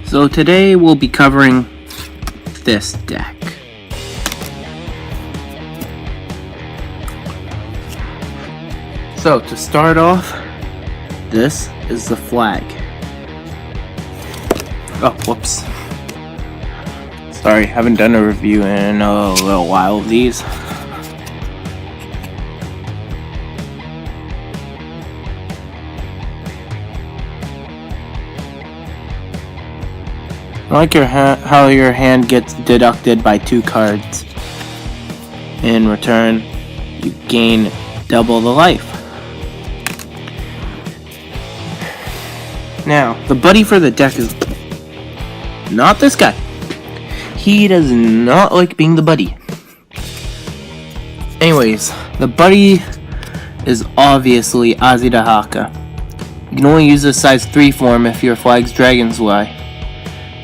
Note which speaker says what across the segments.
Speaker 1: So today we'll be covering this deck. So to start off, this is the flag. Oh, whoops. Sorry, haven't done a review in a little while of these. I like how your hand gets deducted by 2 cards. In return, you gain double the life. Now, the buddy for the deck is not this guy. He does not like being the buddy. Anyways, the buddy is obviously Azidahaka. You can only use this size 3 form if your flag's Dragon Zweii.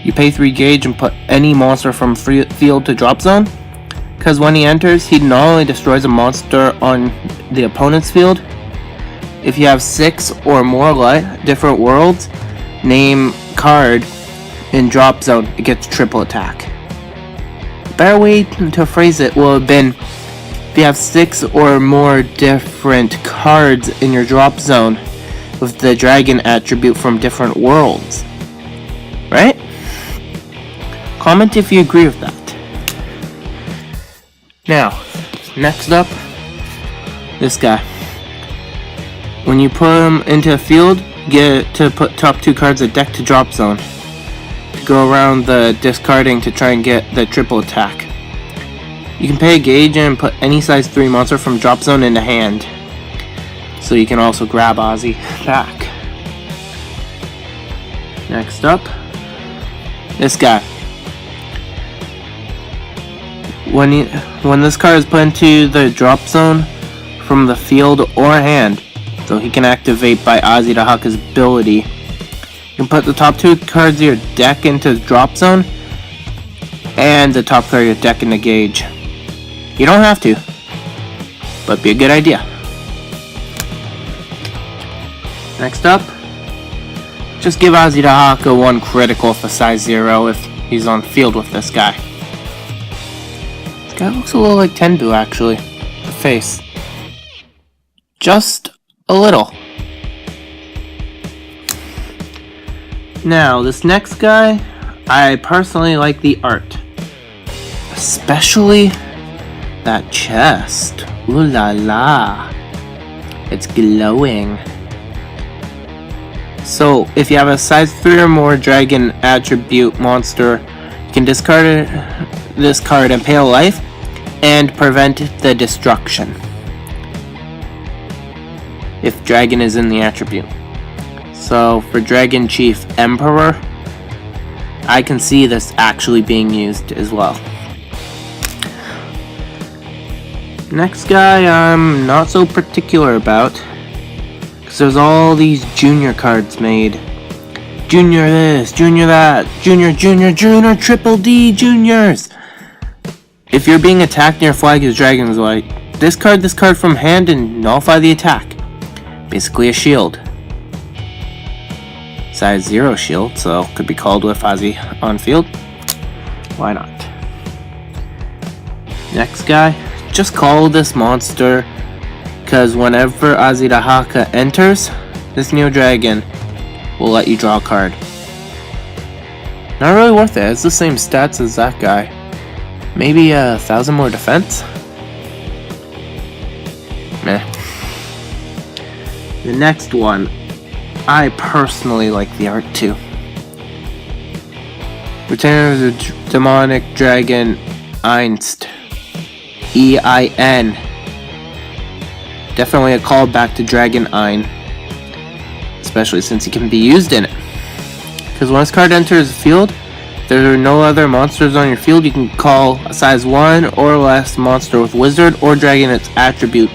Speaker 1: You pay 3 gauge and put any monster from field to drop zone, because when he enters, he not only destroys a monster on the opponent's field. If you have 6 or more different worlds, name card in drop zone, it gets triple attack. A better way to phrase it will have been, if you have 6 or more different cards in your drop zone with the dragon attribute from different worlds. Right? Comment if you agree with that. Now, next up, this guy. When you put him into a field, get to put top 2 cards of deck to drop zone. To go around the discarding to try and get the triple attack. You can pay a gauge and put any size 3 monster from drop zone into hand. So you can also grab Ozzy back. Next up, this guy. When this card is put into the drop zone from the field or hand, so he can activate by Azidahaka's ability, you can put the top 2 cards of your deck into drop zone and the top card of your deck into gauge. You don't have to, but be a good idea. Next up, just give Azidahaka 1 critical for size 0 if he's on field with this guy. This guy looks a little like Tenbu actually, the face. Just a little. Now, this next guy, I personally like the art. Especially that chest. Ooh la la. It's glowing. So, if you have a size 3 or more dragon attribute monster, you can discard this card and pay a life and prevent the destruction if dragon is in the attribute. So for Dragon Chief Emperor, I can see this actually being used as well. Next guy I'm not so particular about, because there's all these junior cards made. Junior this, junior that, junior, triple D juniors. If you're being attacked and your flag is Dragon Zweii, discard this card from hand and nullify the attack. Basically a shield. Size 0 shield, so could be called with Ozzy on field. Why not? Next guy, just call this monster, because whenever Azidahaka enters, this Neo Dragon will let you draw a card. Not really worth it, it's the same stats as that guy. Maybe 1,000 more defense? Meh. The next one, I personally like the art too. Return of the Demonic Dragon Einst. E-I-N. Definitely a callback to Dragon Ein. Especially since he can be used in it. Because when this card enters the field, if there are no other monsters on your field, you can call a size 1 or less monster with Wizard or Dragon its attribute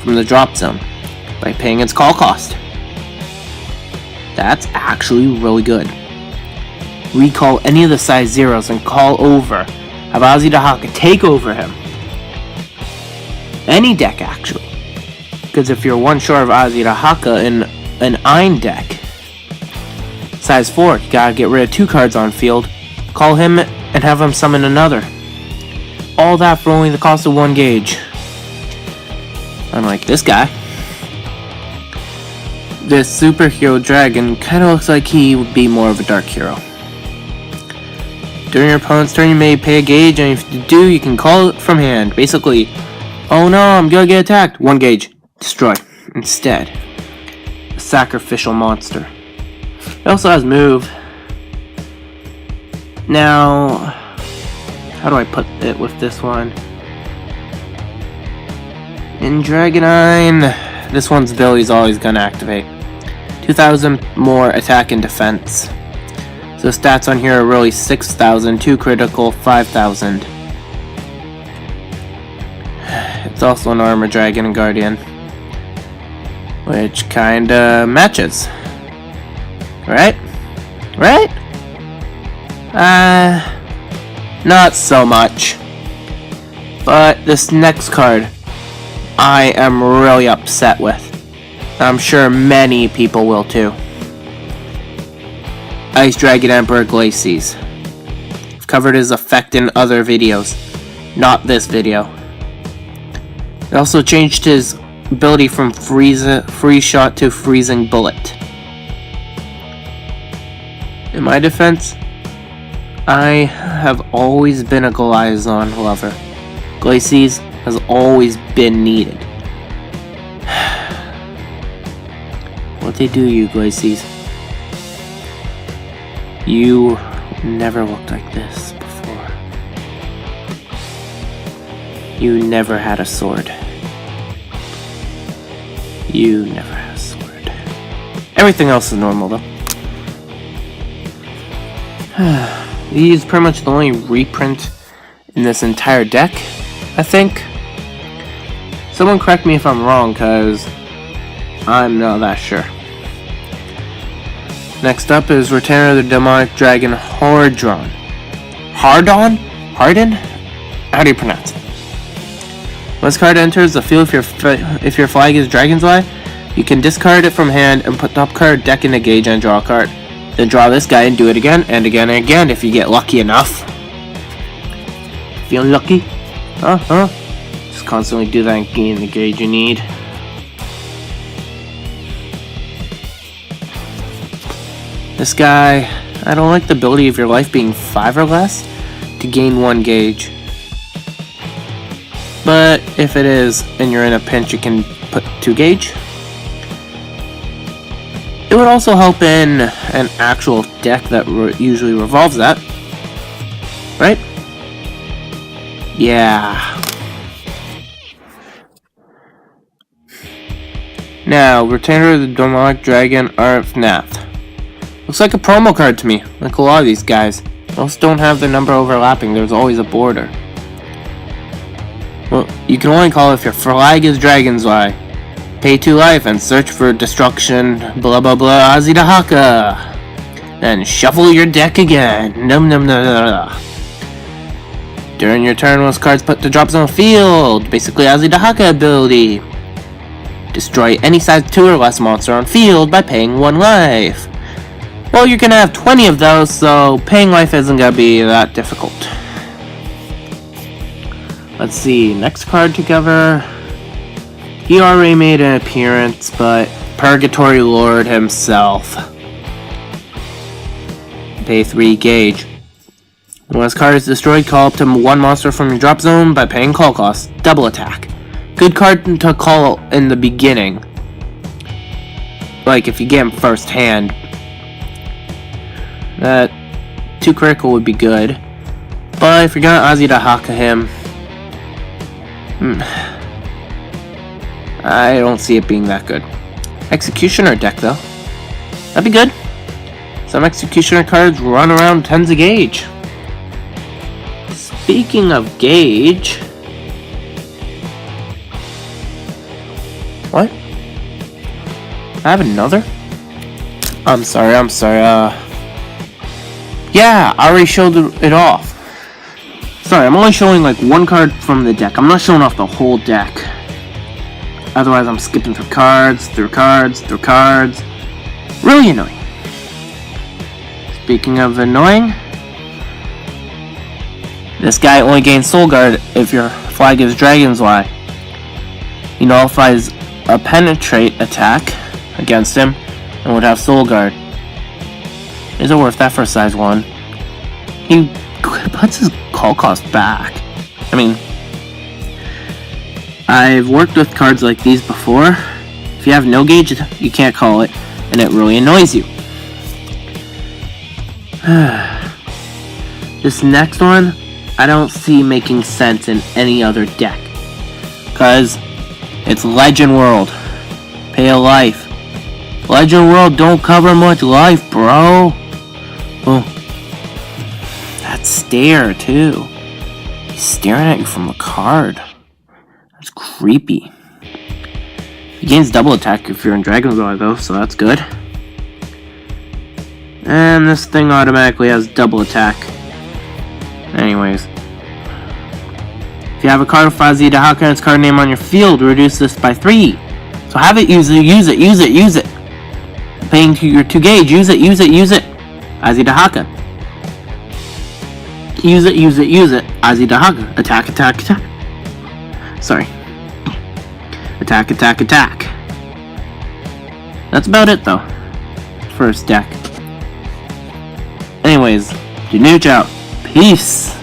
Speaker 1: from the drop zone by paying its call cost. That's actually really good. Recall any of the size 0s and call over. Have Azidahaka take over him. Any deck actually. Because if you're one short of Azidahaka in an Ein deck, Size 4, you gotta get rid of 2 cards on field. Call him and have him summon another. All that for only the cost of 1 gauge. Unlike this guy. This superhero dragon kinda looks like he would be more of a dark hero. During your opponent's turn, you may pay a gauge, and if you do, you can call it from hand. Basically, oh no, I'm gonna get attacked. 1 gauge. Destroy. Instead, a sacrificial monster. It also has move. Now, how do I put it with this one? In Dragonine, this one's ability is always gonna activate. 2,000 more attack and defense. So stats on here are really 6,000, 2 critical, 5,000. It's also an armor dragon and guardian, which kinda matches. Right? Right? Not so much. But this next card, I am really upset with. I'm sure many people will too. Ice Dragon Emperor Glacies. I've covered his effect in other videos, not this video. It also changed his ability from freeze shot to freezing bullet. In my defense, I have always been a Goliathon lover. Glacies has always been needed. What they do, you Glacies? You never looked like this before. You never had a sword. You never had a sword. Everything else is normal though. He's pretty much the only reprint in this entire deck, I think. Someone correct me if I'm wrong, because I'm not that sure. Next up is Retainer of the Demonic Dragon Hordron. Hardon? Harden? How do you pronounce it? When this card enters the field, if your flag is Dragon's Eye, you can discard it from hand and put top card deck in a gauge and draw a card. Then draw this guy and do it again and again and again if you get lucky enough. Feeling lucky? Huh? Just constantly do that and gain the gauge you need. This guy, I don't like the ability of your life being 5 or less to gain 1 gauge. But if it is and you're in a pinch, you can put 2 gauge. It would also help in an actual deck that usually revolves that. Right? Yeah. Now, Retainer of the Demonic Dragon Arfnath. Looks like a promo card to me, like a lot of these guys. Most don't have the number overlapping, there's always a border. Well, you can only call it if your flag is Dragon's Eye. Pay 2 life and search for destruction, blah blah blah, Azidahaka. Then shuffle your deck again. Num num num num. During your turn, once cards put to drop zone field, basically Azidahaka ability. Destroy any size 2 or less monster on field by paying 1 life. Well, you're gonna have 20 of those, so paying life isn't gonna be that difficult. Let's see, next card together. He already made an appearance, but Purgatory Lord himself. Pay 3 gauge. When this card is destroyed, call up to 1 monster from your drop zone by paying call cost. Double attack. Good card to call in the beginning. Like if you get him first hand. That 2 critical would be good. But if you're gonna Azidahaka him, I don't see it being that good. Executioner deck though. That'd be good. Some Executioner cards run around tons of gauge. Speaking of gauge... What? I have another? I'm sorry. Yeah, I already showed it off. Sorry, I'm only showing like 1 card from the deck. I'm not showing off the whole deck. Otherwise, I'm skipping through cards. Really annoying. Speaking of annoying, this guy only gains Soul Guard if your flag is Dragon's Eye. He nullifies a penetrate attack against him and would have Soul Guard. Is it worth that for size 1? He puts his call cost back. I mean, I've worked with cards like these before. If you have no gauge, you can't call it, and it really annoys you. This next one, I don't see making sense in any other deck. Because it's Legend World. Pay a life. Legend World don't cover much life, bro. Oh. That stare, too. He's staring at you from the card. That's creepy. He gains double attack if you're in Dragon's Eye, though, so that's good. And this thing automatically has double attack. Anyways. If you have a card with Fuzzy Dahaka and its card name on your field, reduce this by 3. So have it, use it. Paying to your 2 gauge, use it. Fuzzy Dahaka. Use it. Fuzzy Dahaka. Attack. Sorry. Attack. That's about it, though. First deck. Anyways, Januch out. Peace.